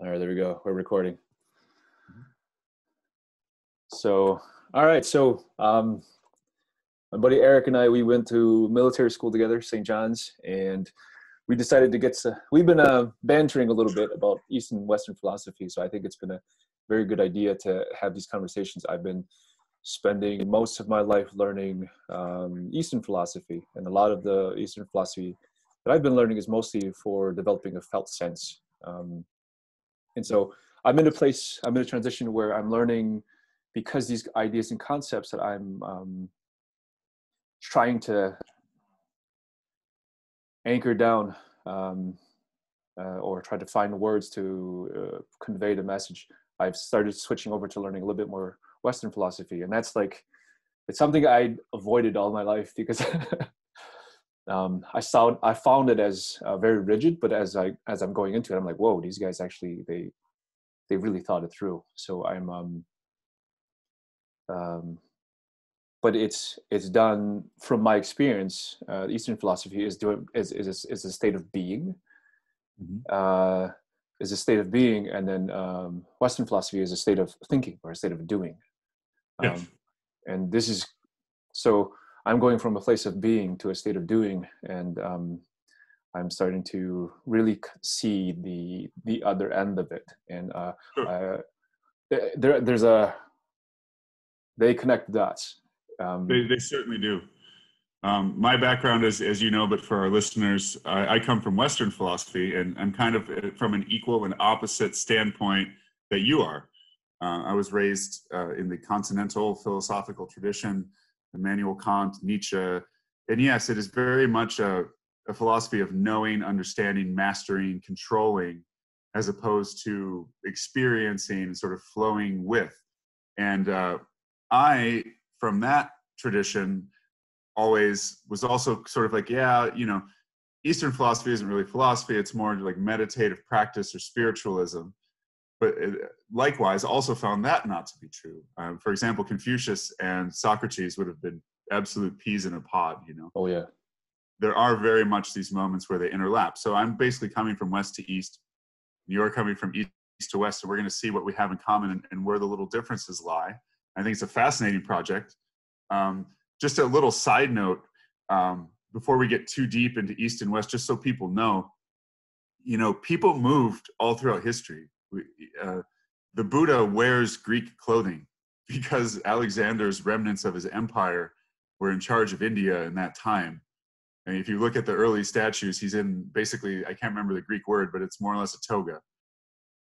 All right, there we go. We're recording. So, all right. So, my buddy Erik and I, we went to military school together, St. John's, and we decided to we've been bantering a little bit about Eastern and Western philosophy. So I think it's been a very good idea to have these conversations. I've been spending most of my life learning Eastern philosophy, and a lot of the Eastern philosophy that I've been learning is mostly for developing a felt sense. And so I'm in a transition where I'm learning, because these ideas and concepts that I'm trying to anchor down or try to find words to convey the message, I've started switching over to learning a little bit more Western philosophy. And that's it's something I avoided all my life because I found it as very rigid, but as I'm going into it, I'm like, whoa, these guys actually, they really thought it through. So but it's done from my experience. Eastern philosophy is a state of being, is a state of being, and then Western philosophy is a state of thinking or a state of doing. Yes. And this is so I'm going from a place of being to a state of doing, and I'm starting to really see the other end of it. And Sure. they connect the dots. They certainly do. My background is, as you know, but for our listeners, I come from Western philosophy, and I'm kind of from an equal and opposite standpoint that you are. I was raised in the continental philosophical tradition, Immanuel Kant, Nietzsche, and yes, it is very much a philosophy of knowing, understanding, mastering, controlling, as opposed to experiencing and sort of flowing with. And I, from that tradition, always was also sort of like, Eastern philosophy isn't really philosophy, it's more like meditative practice or spiritualism. But likewise, also found that not to be true. For example, Confucius and Socrates would have been absolute peas in a pod, Oh yeah. There are very much these moments where they interlap. So I'm basically coming from west to east, you're coming from east to west, so we're going to see what we have in common and where the little differences lie. I think it's a fascinating project. Just a little side note, before we get too deep into East and West, just so people know, people moved all throughout history. The Buddha wears Greek clothing because Alexander's remnants of his empire were in charge of India in that time. And if you look at the early statues, he's in basically, I can't remember the Greek word, but it's more or less a toga.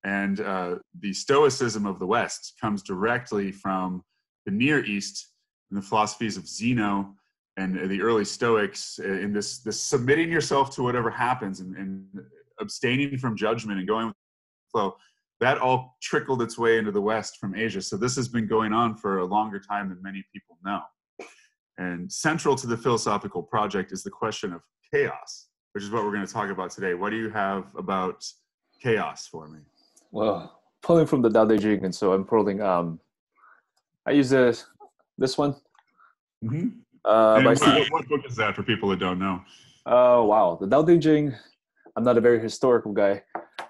And the Stoicism of the West comes directly from the Near East and the philosophies of Zeno and the early Stoics in this submitting yourself to whatever happens and abstaining from judgment and going with the flow. That all trickled its way into the West from Asia. So this has been going on for a longer time than many people know. And central to the philosophical project is the question of chaos, which is what we're going to talk about today. What do you have about chaos for me? Well, pulling from the Tao Te Ching, and so I'm pulling. I use this one. Mm-hmm. What book is that for people that don't know? Oh wow, the Tao Te Ching. I'm not a very historical guy.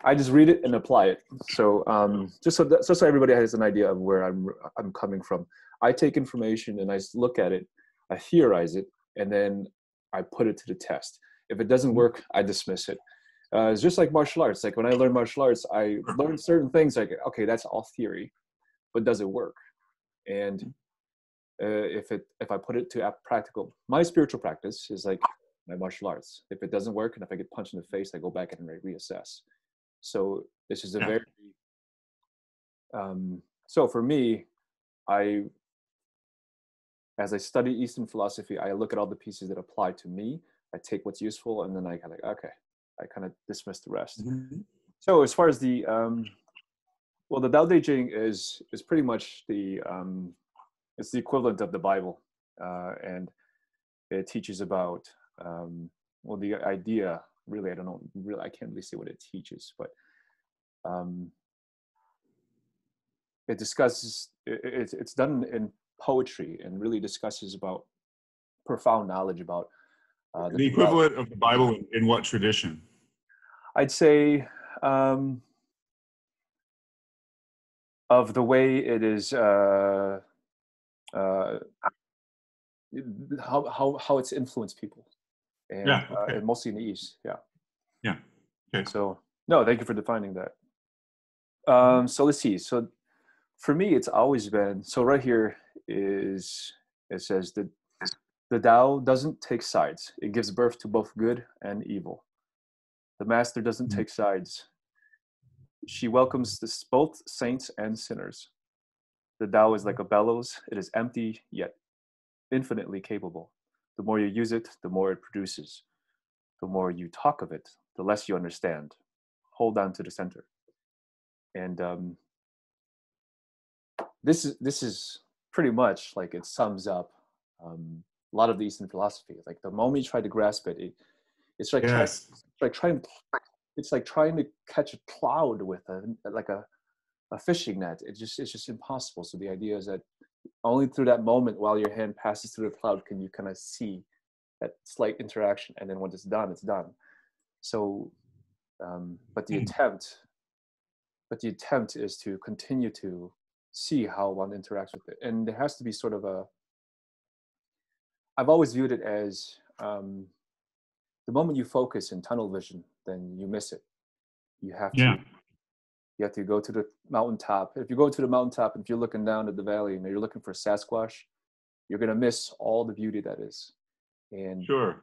I just read it and apply it. So just so everybody has an idea of where I'm coming from. I take information and I look at it, I theorize it, and then I put it to the test. If it doesn't work, I dismiss it. It's just like martial arts. Like when I learn martial arts, I learn certain things like, okay, that's all theory, but does it work? And if I put it to practical, my spiritual practice is like my martial arts. If it doesn't work and if I get punched in the face, I go back and reassess. So this is a very, so for me, as I study Eastern philosophy, I look at all the pieces that apply to me. I take what's useful, and then I kind of dismiss the rest. Mm-hmm. So as far as the Tao Te Ching is pretty much it's the equivalent of the Bible, and it teaches about the idea. Really, I don't know. Really, I can't really say what it teaches, but it discusses. It's done in poetry and really discusses about profound knowledge about the equivalent of the Bible in what tradition? I'd say of the way it is, uh, how it's influenced people, Yeah. Okay. and mostly in the East. Yeah. Yeah. Okay. So no, thank you for defining that. Mhm. So let's see. So for me, it's always been, so right here is, it says that the Tao doesn't take sides. It gives birth to both good and evil. The master doesn't Mhm. take sides. She welcomes this, both saints and sinners. The Tao is like a bellows. It is empty yet infinitely capable. The more you use it, the more it produces. The more you talk of it, the less you understand. Hold on to the center. And this is pretty much like, it sums up a lot of the Eastern philosophy. Like the moment you try to grasp it, it's like trying, Yes. it's like trying to catch a cloud with a fishing net. It's just impossible. So the idea is that only through that moment, while your hand passes through the cloud, can you kind of see that slight interaction. And then when it's done, it's done. So, but the attempt, is to continue to see how one interacts with it. And there has to be sort of a, I've always viewed it as, the moment you focus in tunnel vision, then you miss it. You have to, Yeah. go to the mountaintop. If you go to the mountaintop, if you're looking down at the valley and you're looking for Sasquatch, you're gonna miss all the beauty that is. And Sure.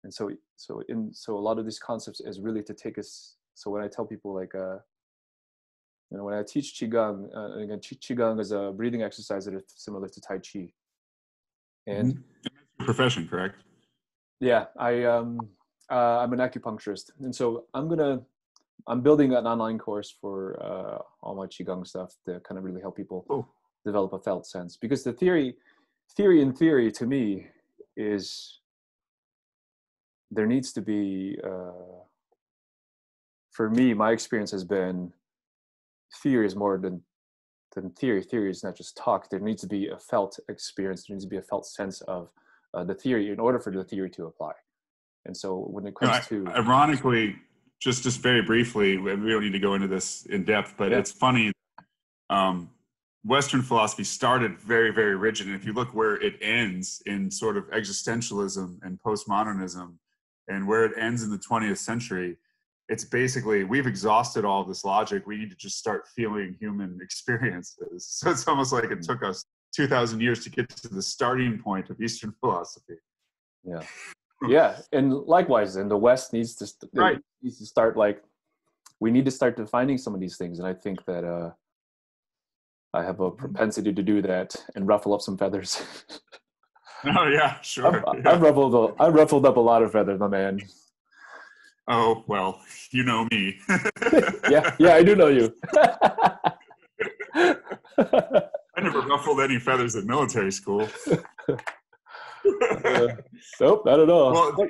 so a lot of these concepts is really to take us. So when I tell people, like, when I teach qigong, and again, qigong is a breathing exercise that is similar to Tai Chi. And Mhm. Profession, correct? yeah, I'm an acupuncturist, and so I'm building an online course for all my qigong stuff to kind of really help people Oh. develop a felt sense. Because the theory to me is, there needs to be, for me, my experience has been, theory is more than theory. Theory is not just talk. There needs to be a felt experience. There needs to be a felt sense of the theory in order for the theory to apply. And so when it comes to, Ironically, just very briefly, we don't need to go into this in depth, but yeah, it's funny. Um, Western philosophy started very, very rigid. And if you look where it ends in sort of existentialism and postmodernism, and where it ends in the 20th century, it's basically, we've exhausted all of this logic. We need to just start feeling human experiences. So it's almost like it took us 2,000 years to get to the starting point of Eastern philosophy. yeah, yeah, and likewise, and the West needs to Right. start, like, we need to start defining some of these things. And I think that I have a propensity to do that and ruffle up some feathers. Oh yeah, sure. I've Yeah. ruffled up a lot of feathers, my man. Oh, well, you know me. Yeah, I do know you. I never ruffled any feathers at military school. Nope, not at all. Well,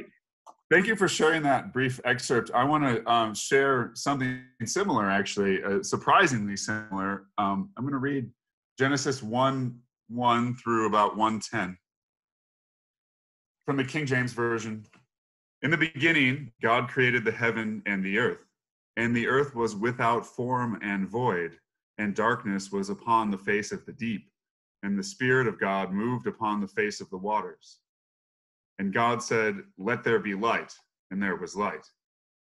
thank you for sharing that brief excerpt. I want to share something similar, actually, surprisingly similar. I'm going to read Genesis 1:1 through about 1:10 from the King James Version. In the beginning, God created the heaven and the earth was without form and void, and darkness was upon the face of the deep, and the Spirit of God moved upon the face of the waters. And God said, "Let there be light," and there was light.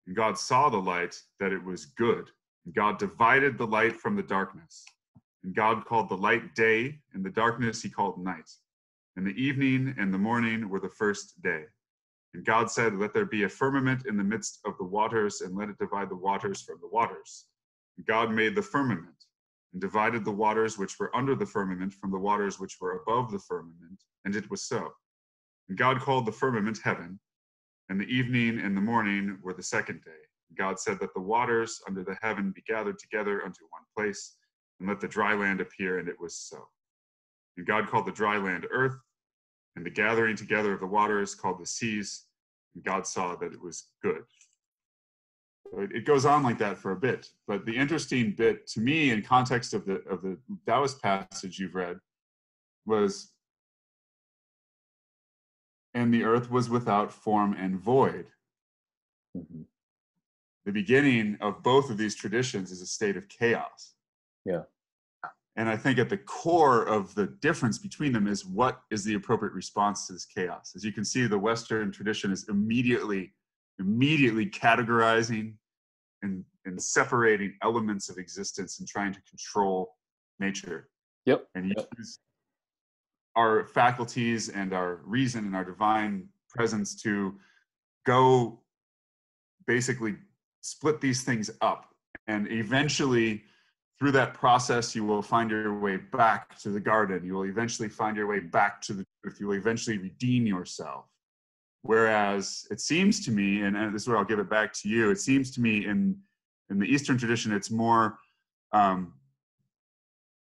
And God saw the light, that it was good. And God divided the light from the darkness. And God called the light day, and the darkness he called night. And the evening and the morning were the first day. And God said, "Let there be a firmament in the midst of the waters, and let it divide the waters from the waters." And God made the firmament, and divided the waters which were under the firmament from the waters which were above the firmament, and it was so. And God called the firmament heaven, and the evening and the morning were the second day. And God said, "Let the waters under the heaven be gathered together unto one place, and let the dry land appear," and it was so. And God called the dry land earth, and the gathering together of the waters called the seas, and God saw that it was good. So it goes on like that for a bit. But the interesting bit to me in context of the Taoist passage you've read was, "And the earth was without form and void." Mhm. The beginning of both of these traditions is a state of chaos. Yeah. And I think at the core of the difference between them is what is the appropriate response to this chaos. As you can see, the Western tradition is immediately categorizing and separating elements of existence and trying to control nature. Yep. And use our faculties and our reason and our divine presence to go basically split these things up. And eventually, through that process, you will find your way back to the garden. You will eventually find your way back to the truth. You will eventually redeem yourself. Whereas it seems to me, and this is where I'll give it back to you, it seems to me in the Eastern tradition, it's more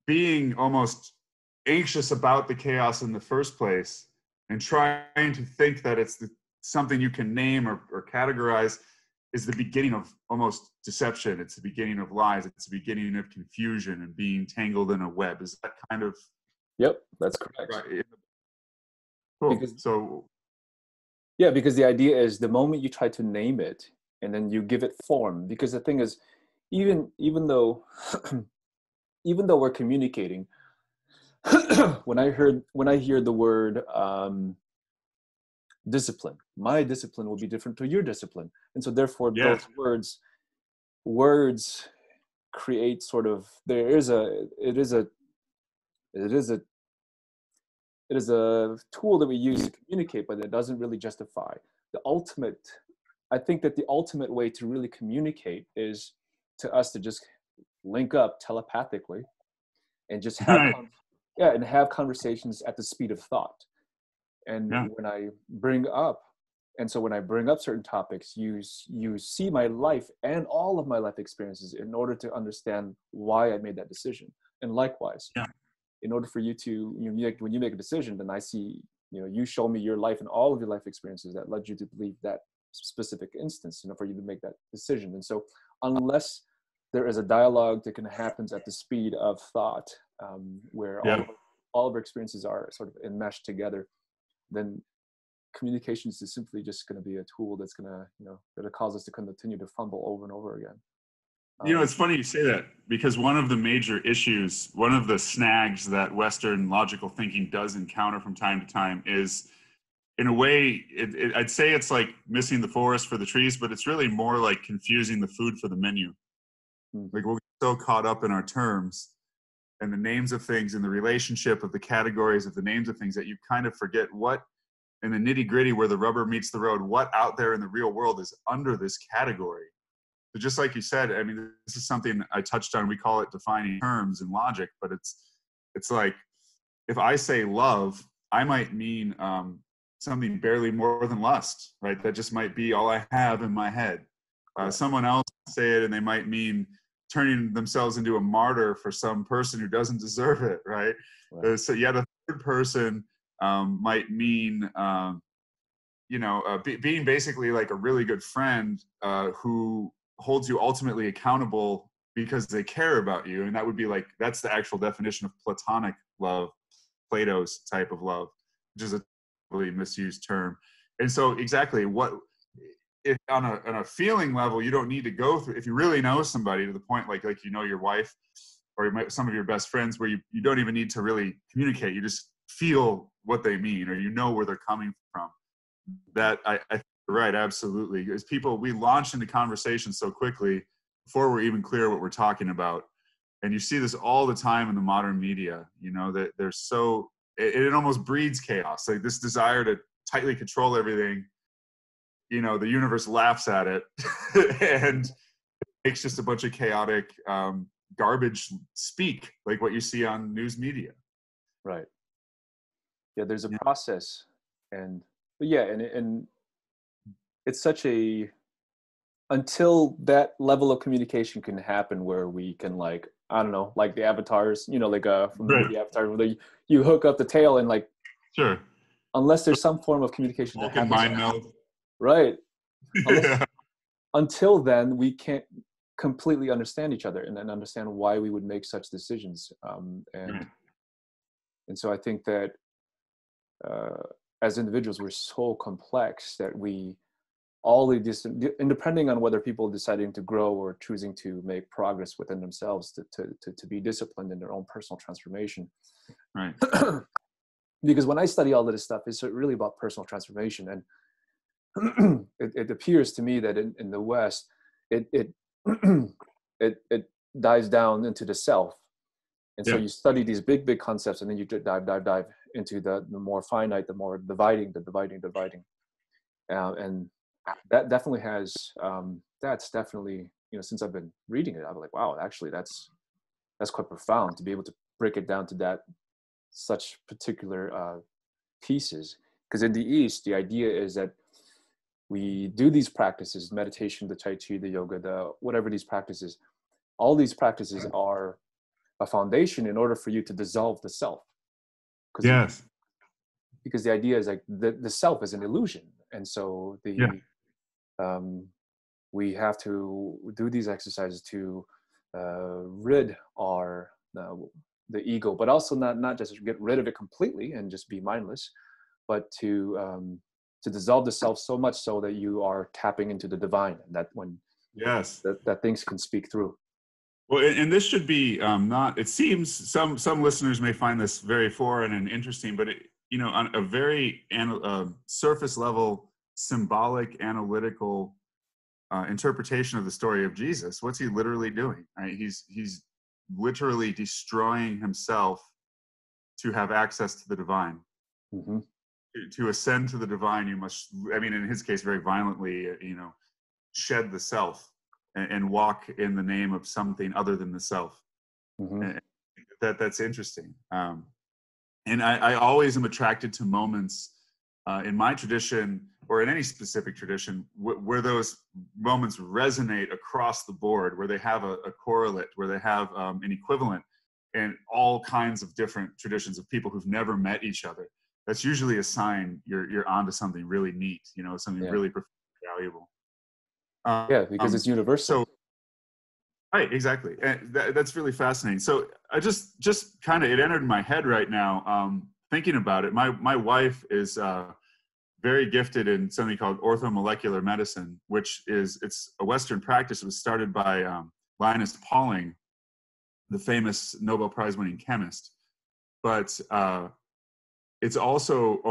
being almost anxious about the chaos in the first place and trying to think that it's something you can name or categorize is the beginning of almost deception. It's the beginning of lies. It's the beginning of confusion and being tangled in a web. Is that kind of... Yep, that's correct. Right. Cool. Because the idea is the moment you try to name it and then you give it form, because the thing is, even though we're communicating, when I hear the word discipline, my discipline will be different to your discipline, and so therefore those words create sort of, it is a tool that we use to communicate, but it doesn't really justify the ultimate. I think that the ultimate way to really communicate is to us to just link up telepathically and just have have conversations at the speed of thought. And when I bring up certain topics, you see my life and all of my life experiences in order to understand why I made that decision. And likewise, in order for you to, when you make a decision, then I see, you show me your life and all of your life experiences that led you to believe that specific instance, for you to make that decision. And so unless there is a dialogue that can happen at the speed of thought, where all of our experiences are sort of enmeshed together, then communications is simply just going to be a tool that's going to, that'll cause us to continue to fumble over and over again. It's funny you say that, because one of the major issues, one of the snags that Western logical thinking does encounter from time to time is, in a way, I'd say it's like missing the forest for the trees, but it's really more like confusing the food for the menu. Like, we're so caught up in our terms and the names of things and the relationship of the categories of the names of things that you kind of forget what, in the nitty gritty where the rubber meets the road, what out there in the real world is under this category. So just like you said, I mean, this is something I touched on. We call it defining terms and logic, but it's like, if I say love, I might mean something barely more than lust, right? That just might be all I have in my head. Someone else say it and they might mean turning themselves into a martyr for some person who doesn't deserve it, right? So yet a third person might mean, being basically like a really good friend who holds you ultimately accountable because they care about you. And that would be like, that's the actual definition of platonic love, Plato's type of love, which is a really misused term. And so exactly if on a feeling level, you don't need to go through, if you really know somebody to the point like your wife or some of your best friends, where you don't even need to really communicate, you just feel what they mean, or where they're coming from. That I think you're right, absolutely. Because we launch into conversations so quickly before we're even clear what we're talking about. And you see this all the time in the modern media, that they're so, it almost breeds chaos. Like this desire to tightly control everything, the universe laughs at it and it makes just a bunch of chaotic garbage speak, like what you see on news media. Right. Yeah, there's a process. And it's such until that level of communication can happen where we can, like, I don't know, like the avatars, from the movie Avatar, where you hook up the tail and like, sure, unless there's some form of communication that happens, mind meld. Right. Until then, we can't completely understand each other and then understand why we would make such decisions. And so I think that as individuals, we're so complex that we all of this, and depending on whether people are deciding to grow or choosing to make progress within themselves, to be disciplined in their own personal transformation. Right. Because when I study all of this stuff, it's really about personal transformation. And it appears to me that in the West, it it dives down into the self. And so you study these big concepts, and then you dive into the more finite, the more dividing. And that definitely has, that's definitely, since I've been reading it, I'm like, wow, actually that's quite profound to be able to break it down to that such particular pieces. Because in the East, the idea is that we do these practices, meditation, the Tai Chi, the yoga, the whatever these practices, all these practices are a foundation in order for you to dissolve the self. Yes. Because the idea is like the self is an illusion. And so we have to do these exercises to rid the ego, but also not just get rid of it completely and just be mindless, but to dissolve the self so much so that you are tapping into the divine, and that when that things can speak through. Well, and this should be not. It seems some listeners may find this very foreign and interesting, but on a very surface level, symbolic, analytical interpretation of the story of Jesus. What's he literally doing? Right? He's literally destroying himself to have access to the divine. Mm-hmm. To ascend to the divine, you must. I mean, in his case, very violently, shed the self and walk in the name of something other than the self. Mm-hmm. And that's interesting. And I always am attracted to moments in my tradition or in any specific tradition where those moments resonate across the board, where they have a correlate, where they have an equivalent in all kinds of different traditions of people who've never met each other. That's usually a sign you're onto something really neat, something really valuable. Because it's universal. So, right, exactly. And that's really fascinating. So I just kind of, it entered my head right now, thinking about it. My wife is very gifted in something called orthomolecular medicine, it's a Western practice. It was started by Linus Pauling, the famous Nobel Prize winning chemist. But it's also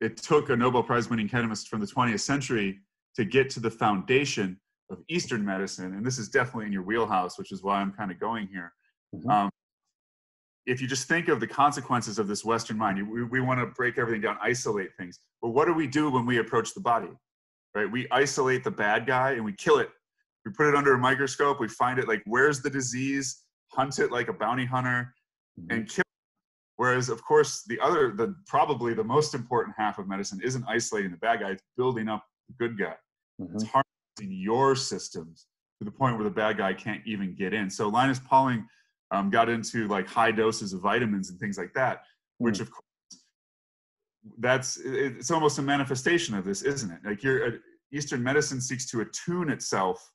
it took a Nobel Prize winning chemist from the 20th century to get to the foundation of Eastern medicine. And this is definitely in your wheelhouse, which is why I'm kind of going here. Mm-hmm. If you just think of the consequences of this Western mind, we want to break everything down, isolate things. But what do we do when we approach the body? Right? We isolate the bad guy and we kill it. We put it under a microscope. We find it, like, where's the disease, hunt it like a bounty hunter, and kill it. Whereas, of course, probably the most important half of medicine isn't isolating the bad guy, it's building up the good guy. Mm-hmm. It's harnessing your systems to the point where the bad guy can't even get in. So Linus Pauling got into like high doses of vitamins and things like that, which of course, it's almost a manifestation of this, isn't it? Like Eastern medicine seeks to attune itself,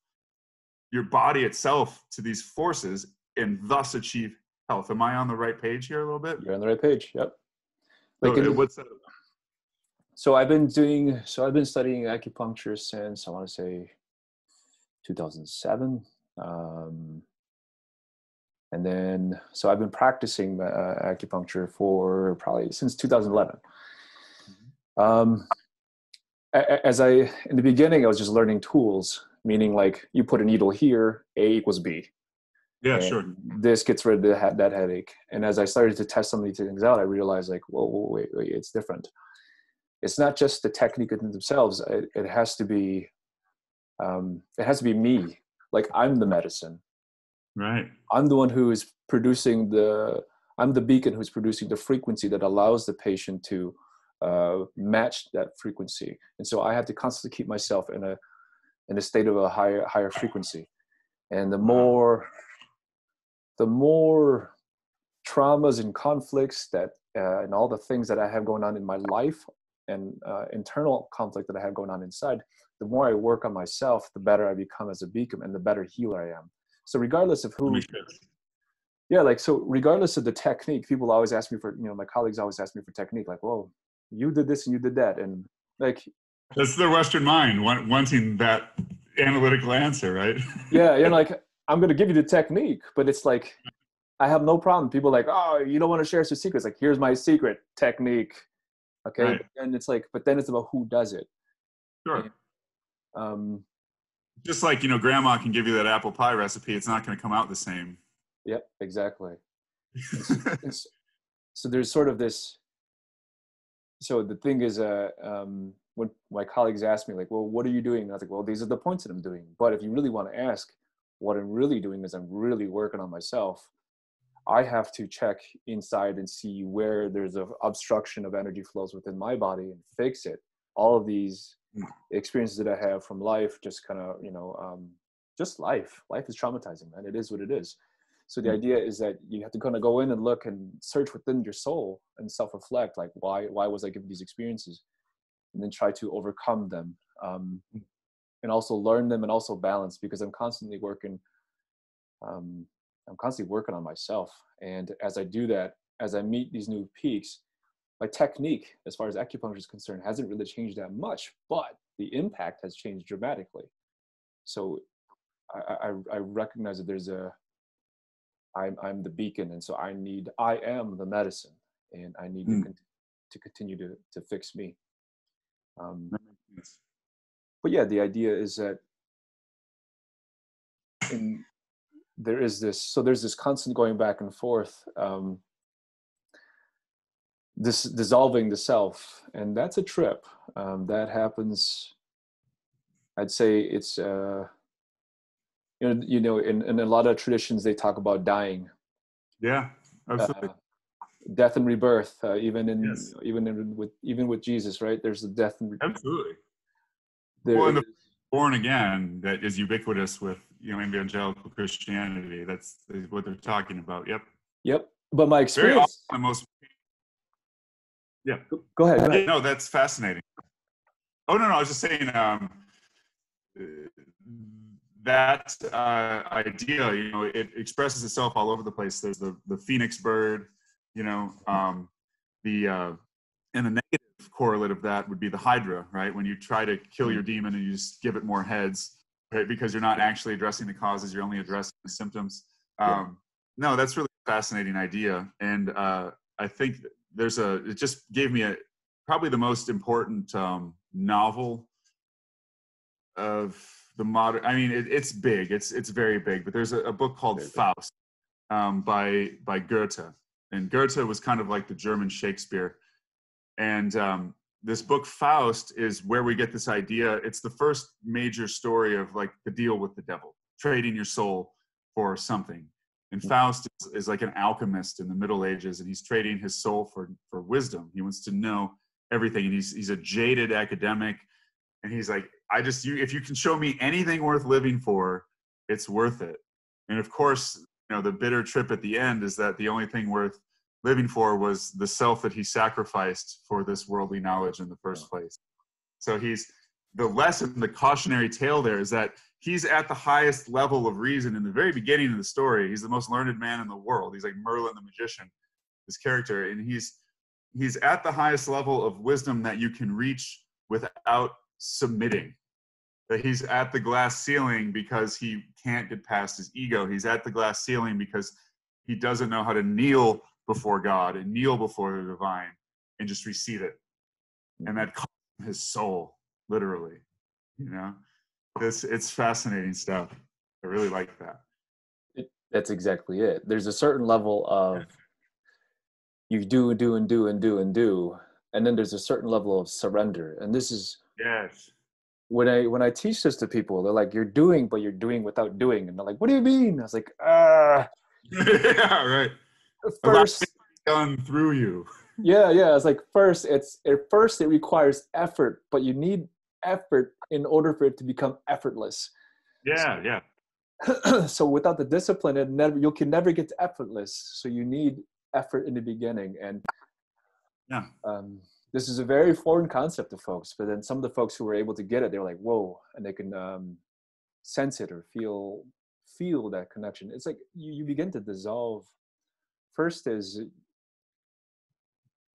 your body itself, to these forces and thus achieve health. Am I on the right page here a little bit? You're on the right page. Yep. What's that about? So I've been studying acupuncture since, I want to say, 2007. And then, so I've been practicing acupuncture for probably since 2011. In the beginning, I was just learning tools, meaning like you put a needle here, A equals B. Yeah, sure. This gets rid of that headache. And as I started to test some of these things out, I realized like, whoa, wait, it's different. It's not just the technique in themselves. It has to be me. Like, I'm the medicine. Right. I'm the one who is producing I'm the beacon who's producing the frequency that allows the patient to match that frequency. And so I have to constantly keep myself in a state of a higher frequency. And the more traumas and conflicts and all the things that I have going on in my life and internal conflict that I have going on inside, the more I work on myself, the better I become as a beacon and the better healer I am. So regardless of regardless of the technique, people always ask me for, my colleagues always ask me for technique, like, whoa, you did this and you did that. And like, That's the Western mind, wanting that analytical answer, right? Yeah, you're like, I'm gonna give you the technique, but it's like I have no problem. People are like, oh, you don't want to share your secrets. Like, here's my secret technique. Okay, Right. but then it's like, but then it's about who does it. And, Sure. um, Just like, grandma can give you that apple pie recipe, it's not going to come out the same. yep, exactly. And so there's sort of this. So the thing is, when my colleagues ask me, like, well, what are you doing? I was like, well, these are the points that I'm doing. But if you really want to ask, what I'm really doing is I'm really working on myself. I have to check inside and see where there's an obstruction of energy flows within my body and fix it. All of these experiences that I have from life, just kind of, just life. Life is traumatizing, man. It is what it is. So the idea is that you have to kind of go in and look and search within your soul and self-reflect, like why was I given these experiences, and then try to overcome them, and also learn them and also balance, because I'm constantly working. I'm constantly working on myself. And as I do that, as I meet these new peaks, my technique, as far as acupuncture is concerned, hasn't really changed that much, but the impact has changed dramatically. So I recognize that I'm the beacon. And so I am the medicine, and I need to continue to fix me. Um, but yeah, the idea is that in, there's this constant going back and forth, this dissolving the self, and that's a trip. That happens, I'd say it's in a lot of traditions they talk about dying, Yeah, uh, absolutely. death and rebirth, Yes, even with Jesus, right? There's the death and absolutely. there Well, and the is. born again that is ubiquitous with evangelical Christianity. That's what they're talking about. Yep. Yep, but my Very often experience. the most. Yeah. Go ahead, go Yeah. ahead. No, that's fascinating. Oh no, no. I was just saying that idea. It expresses itself all over the place. There's the phoenix bird. You know, the and the negative correlate of that would be the hydra, right? When you try to kill your demon and you just give it more heads, right? Because you're not actually addressing the causes, you're only addressing the symptoms. Yeah. No, that's really a fascinating idea. And I think it just gave me probably the most important novel of the modern, I mean, it's big, it's very big, but there's a book called Faust by Goethe. And Goethe was kind of like the German Shakespeare. And this book, Faust, is where we get this idea. It's the first major story of like the deal with the devil, trading your soul for something. And Faust is like an alchemist in the Middle Ages, and he's trading his soul for wisdom. He wants to know everything, and he's a jaded academic, and he's like, if you can show me anything worth living for, it's worth it. And of course, the bitter trip at the end is that the only thing worth living for was the self that he sacrificed for this worldly knowledge in the first place. So the cautionary tale there is that he's at the highest level of reason in the very beginning of the story. He's the most learned man in the world. He's like Merlin the magician, this character. And he's at the highest level of wisdom that you can reach without submitting. That he's at the glass ceiling because he can't get past his ego. He's at the glass ceiling because he doesn't know how to kneel before God and kneel before the divine and just receive it. And that cost his soul, literally. It's fascinating stuff. I really like that. That's exactly it. There's a certain level of you do and do and do and do and do, and then there's a certain level of surrender. And this is Yes. when I teach this to people, they're like, "You're doing, but you're doing without doing," and they're like, "What do you mean?" I was like, Yeah, right. First, done through you. yeah. It's like first it requires effort, but you need effort in order for it to become effortless. Yeah, yeah. So without the discipline, you can never get to effortless. So you need effort in the beginning, and yeah. This is a very foreign concept to folks. But then some of the folks who were able to get it, they're like, "Whoa!" and they can sense it or feel that connection. It's like you begin to dissolve. First is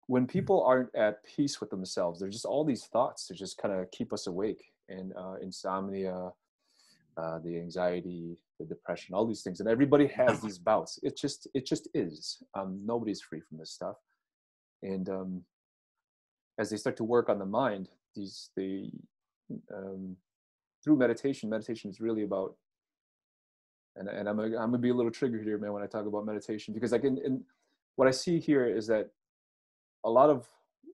when people aren't at peace with themselves, there's just all these thoughts to just kind of keep us awake, and insomnia, the anxiety, the depression, all these things. And everybody has these bouts. It just is. Nobody's free from this stuff. And as they start to work on the mind, through meditation is really about, and I'm gonna be a little triggered here, man, when I talk about meditation, because like in what I see here is that a lot of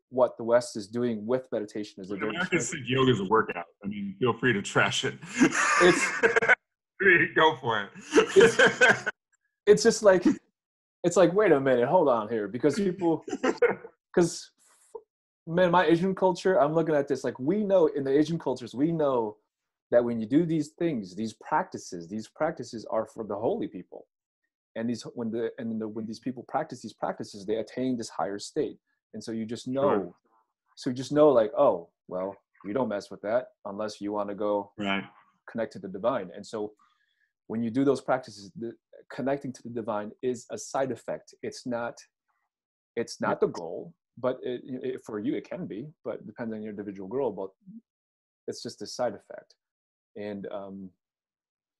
what the West is doing with meditation is that Americans think yoga is a workout. I mean, feel free to trash it. It's go for it. it's just like, it's like, wait a minute, hold on here, because man, my Asian culture, I'm looking at this like, we know in the Asian cultures, we know that when you do these things, these practices are for the holy people, and when these people practice these practices, they attain this higher state. And so you just know, like, oh, well, you don't mess with that unless you want to go connect to the divine. And so when you do those practices, connecting to the divine is a side effect. It's not the goal, but for you it can be, but it depends on your individual goal. But it's just a side effect. And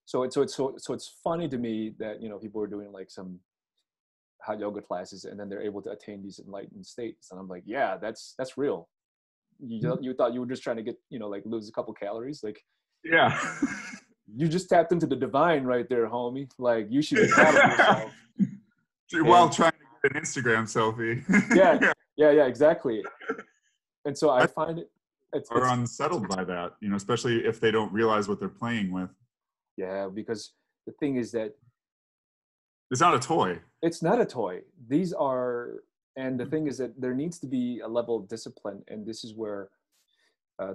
so it's funny to me that, you know, people are doing like some hot yoga classes and then they're able to attain these enlightened states, and I'm like, yeah, that's real. You thought you were just trying to get, you know, like lose a couple calories, like, yeah. You just tapped into the divine right there, homie. Like, you should be proud of yourself. While trying to get an Instagram selfie. yeah, exactly. And so I find it's unsettled by that, you know, especially if they don't realize what they're playing with. Yeah, because the thing is that it's not a toy. It's not a toy. And the thing is that there needs to be a level of discipline, and this is where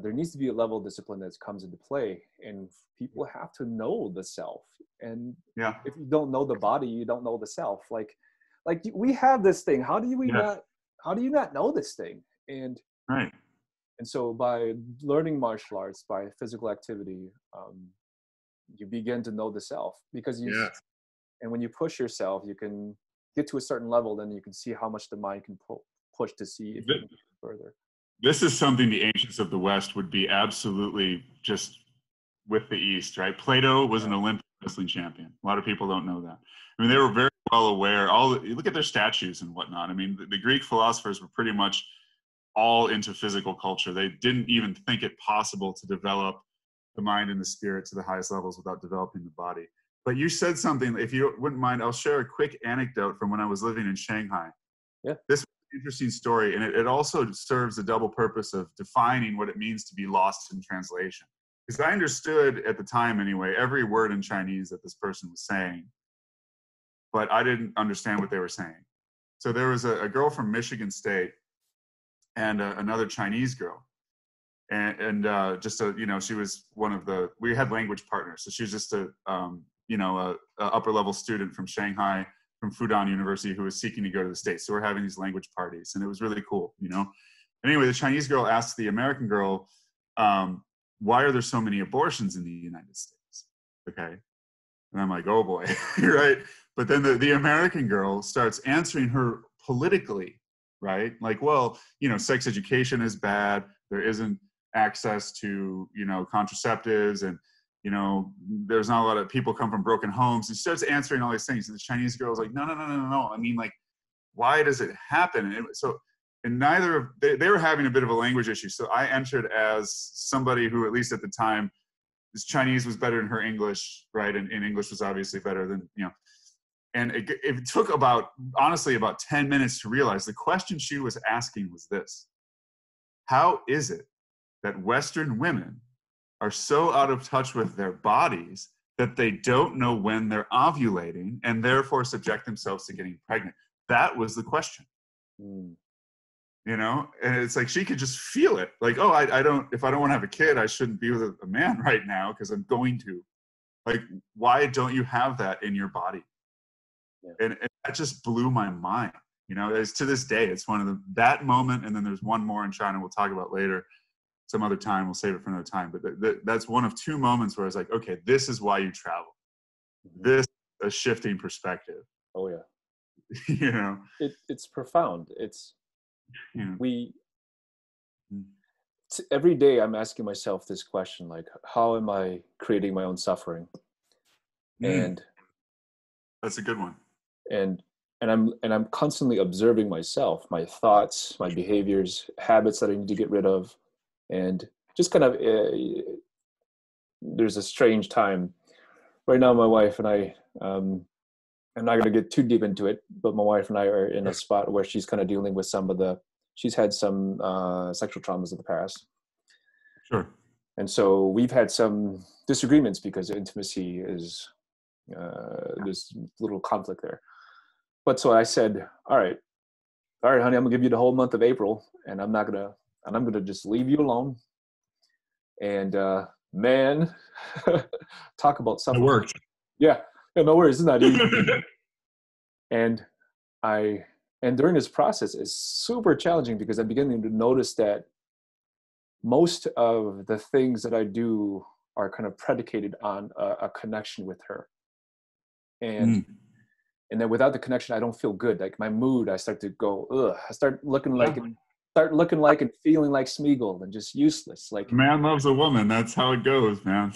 there needs to be a level of discipline that comes into play, and people have to know the self. And if you don't know the body, you don't know the self. Like we have this thing. How do you not know this thing? And so by learning martial arts, by physical activity, you begin to know the self, because and when you push yourself, you can get to a certain level, then you can see how much the mind can push to see if you can go further. This is something the ancients of the West would be absolutely just with the East, right? Plato was an Olympic wrestling champion. A lot of people don't know that. I mean, they were very well aware. You look at their statues and whatnot. I mean, the Greek philosophers were pretty much all into physical culture. They didn't even think it possible to develop the mind and the spirit to the highest levels without developing the body. But you said something, if you wouldn't mind, I'll share a quick anecdote from when I was living in Shanghai. Yeah. This was an interesting story, and it also serves a double purpose of defining what it means to be lost in translation. Because I understood at the time anyway, every word in Chinese that this person was saying, but I didn't understand what they were saying. So there was a girl from Michigan State and another Chinese girl. And she was one of we had language partners. So she was just a upper level student from Shanghai, from Fudan University, who was seeking to go to the States. So we're having these language parties, and it was really cool, you know? Anyway, the Chinese girl asked the American girl, why are there so many abortions in the United States? Okay. And I'm like, oh boy, right? But then the American girl starts answering her politically, right? Like, well, you know, sex education is bad. There isn't access to, you know, contraceptives, and, you know, there's not a lot of people come from broken homes. And she starts answering all these things. And the Chinese girl's like, no. I mean, like, why does it happen? And they were having a bit of a language issue. So I entered as somebody who, at least at the time, his Chinese was better than her English, right? And English was obviously better than, you know. And it took honestly about 10 minutes to realize the question she was asking was this: how is it that Western women are so out of touch with their bodies that they don't know when they're ovulating and therefore subject themselves to getting pregnant? That was the question. You know, and it's like she could just feel it. Like, oh, if I don't want to have a kid, I shouldn't be with a man right now because I'm going to. Like, why don't you have that in your body? Yeah. And that just blew my mind. You know, it's to this day, it's one of that moment. And then there's one more in China we'll talk about later. Some other time, we'll save it for another time. But that's one of two moments where I was like, okay, this is why you travel. This is a shifting perspective. Oh yeah. You know, it's profound. Yeah. Every day I'm asking myself this question, like, how am I creating my own suffering? And that's a good one. and I'm constantly observing myself, my thoughts, my behaviors, habits that I need to get rid of, and just kind of there's a strange time right now. My wife and I, I'm not going to get too deep into it, but my wife and I are in a spot where she's kind of dealing with she's had some sexual traumas in the past. Sure. And so we've had some disagreements because intimacy is, there's little conflict there. But so I said, all right, honey, I'm gonna give you the whole month of April, and I'm gonna just leave you alone. And man, talk about It suffering. worked. Yeah, no worries, it's not easy. And during this process, it's super challenging because I'm beginning to notice that most of the things that I do are kind of predicated on a connection with her. And then without the connection, I don't feel good. Like my mood, I start to go, ugh. I start looking like and feeling like Smeagol and just useless. Like a man loves a woman. That's how it goes, man.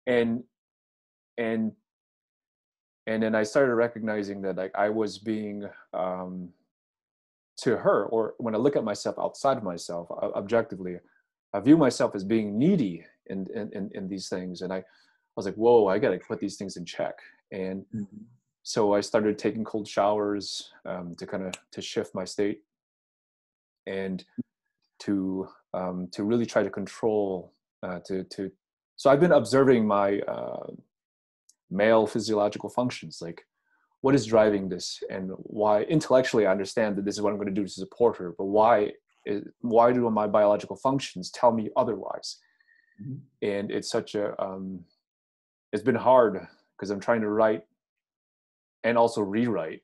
and then I started recognizing that like I was being to her, or when I look at myself outside of myself, objectively, I view myself as being needy in these things. And I was like, whoa, I got to put these things in check. And so I started taking cold showers to shift my state and to really try to control, so I've been observing my male physiological functions, like what is driving this and why. Intellectually I understand that this is what I'm going to do to support her, but why do my biological functions tell me otherwise? And it's such a it's been hard because I'm trying to write and also rewrite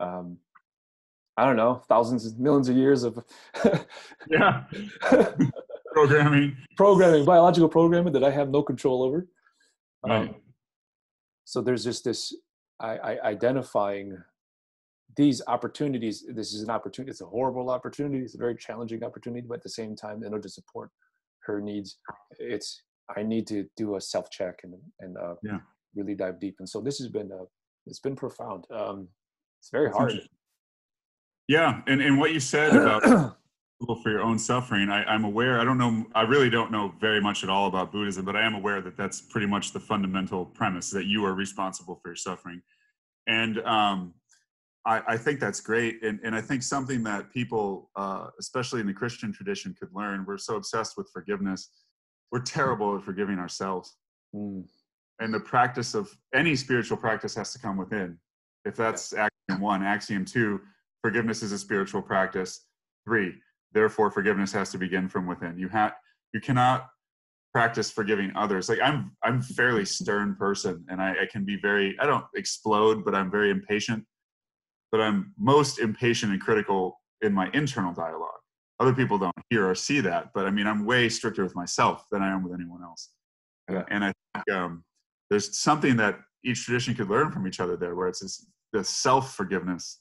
I don't know, thousands millions of years of yeah programming biological programming that I have no control over. Right. So there's just this identifying these opportunities. This is an opportunity. It's a horrible opportunity. It's a very challenging opportunity, but at the same time, in order to support her needs, I need to do a self-check and really dive deep. And so this has been it's been profound. It's very hard. Yeah, and what you said about for your own suffering, I'm aware. I really don't know very much at all about Buddhism, but I am aware that that's pretty much the fundamental premise, that you are responsible for your suffering. And I think that's great. And I think something that people, especially in the Christian tradition, could learn. We're so obsessed with forgiveness. We're terrible at forgiving ourselves. And the practice of any spiritual practice has to come within. If that's axiom 1, axiom 2, forgiveness is a spiritual practice. 3, therefore forgiveness has to begin from within. You cannot practice forgiving others. Like I'm a fairly stern person, and I can be I don't explode, but I'm very impatient. But I'm most impatient and critical in my internal dialogue. Other people don't hear or see that, but I mean, I'm way stricter with myself than I am with anyone else. Yeah. And I think there's something that each tradition could learn from each other there, where it's the self-forgiveness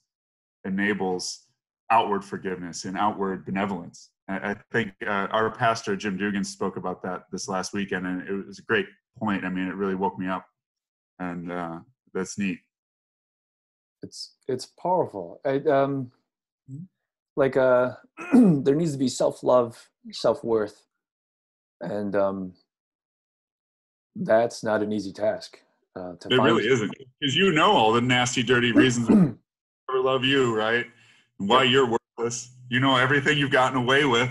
enables outward forgiveness and outward benevolence. I think our pastor, Jim Dugan, spoke about that this last weekend, and it was a great point. I mean, it really woke me up, and that's neat. It's powerful. Like there needs to be self-love, self-worth, and that's not an easy task to find. It really isn't, because you know all the nasty, dirty reasons never love you, right? And why you're worthless. You know everything you've gotten away with.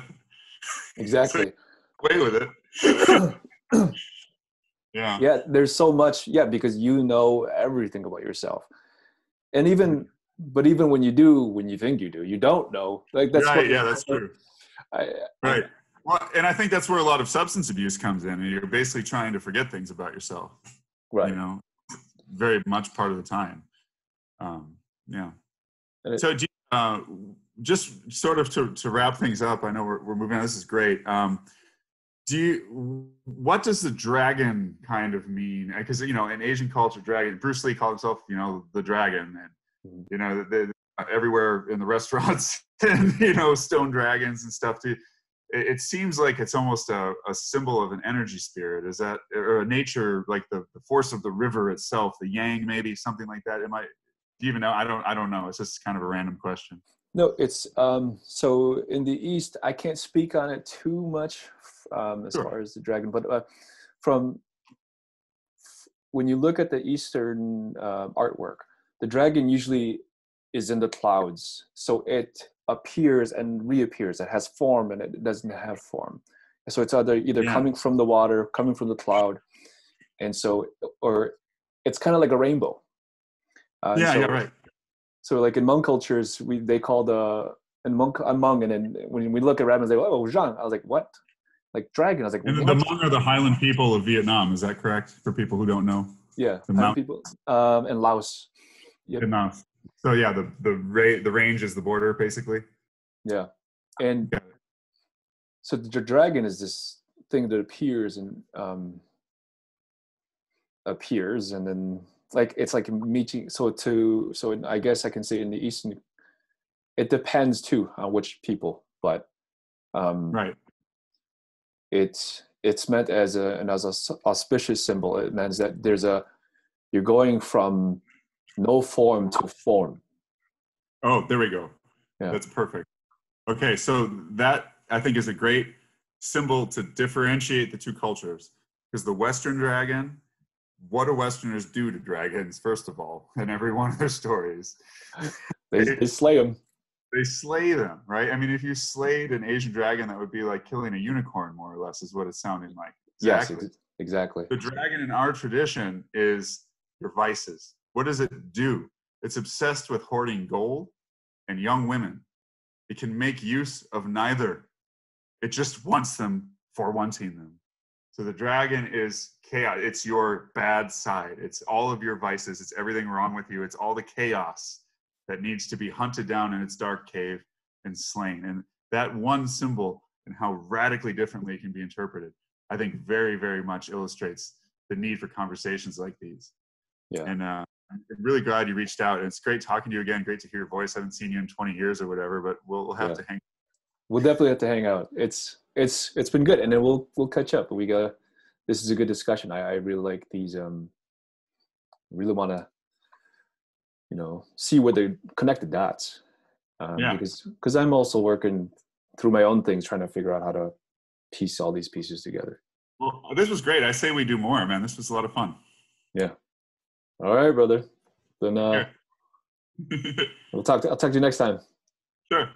Exactly. So away with it. Yeah, there's so much, because you know everything about yourself. And even when you think you do, you don't know. Like that's right. Yeah, that's true. Right. Well, and I think that's where a lot of substance abuse comes in, and you're basically trying to forget things about yourself. Right. You know, very much part of the time. So, just sort of to wrap things up, I know we're moving on. This is great. What does the dragon kind of mean? Because in Asian culture, dragon. Bruce Lee called himself, the dragon, and everywhere in the restaurants and, you know, stone dragons and stuff too. It seems like it's almost a symbol of an energy spirit. Is that, or a nature, like the force of the river itself, the yang, maybe something like that? Do you even know? I don't know. It's just kind of a random question. No, it's so in the East, I can't speak on it too much as Sure. far as the dragon, but from when you look at the Eastern artwork, the dragon usually is in the clouds, so it appears and reappears. It has form and it doesn't have form. So it's either Yeah. coming from the water, coming from the cloud, and so, or it's kind of like a rainbow. Yeah, right. So like in Hmong cultures, they call the and Hmong, I'm Hmong, and then when we look at rabbits, they go, "Oh, Zhang." I was like, "What?" Like dragon. I was like, And "What?" the Hmong are the Highland people of Vietnam. Is that correct for people who don't know? Yeah, The Highland mountain people and Laos. Yep. Vietnam. So yeah, the range is the border basically. Yeah, and Yeah. so the dragon is this thing that appears and then like it's like meeting. I guess I can say in the Eastern, it depends too on which people, but Right. it's meant as an auspicious symbol. It means that you're going from no form to form. Oh, there we go. Yeah. That's perfect. Okay, so that I think is a great symbol to differentiate the two cultures, because the Western dragon, what do Westerners do to dragons, first of all, in every one of their stories? They slay them. They slay them, right? I mean, if you slayed an Asian dragon, that would be like killing a unicorn, more or less, is what it's sounding like. Exactly. Yes, exactly. The dragon in our tradition is your vices. What does it do? It's obsessed with hoarding gold and young women. It can make use of neither. It just wants them for wanting them. So the dragon is chaos. It's your bad side. It's all of your vices. It's everything wrong with you. It's all the chaos that needs to be hunted down in its dark cave and slain. And that one symbol and how radically differently it can be interpreted, I think very, very much illustrates the need for conversations like these. Yeah. And I'm really glad you reached out. And it's great talking to you again. Great to hear your voice. I haven't seen you in 20 years or whatever, but we'll have to hang. We'll definitely have to hang out. It's been good, and then we'll catch up. This is a good discussion. I really like these. Really want to, see where they connect the dots. Because I'm also working through my own things, trying to figure out how to piece all these pieces together. Well, this was great. I say we do more, man. This was a lot of fun. Yeah. All right, brother. Then I'll talk to you next time. Sure.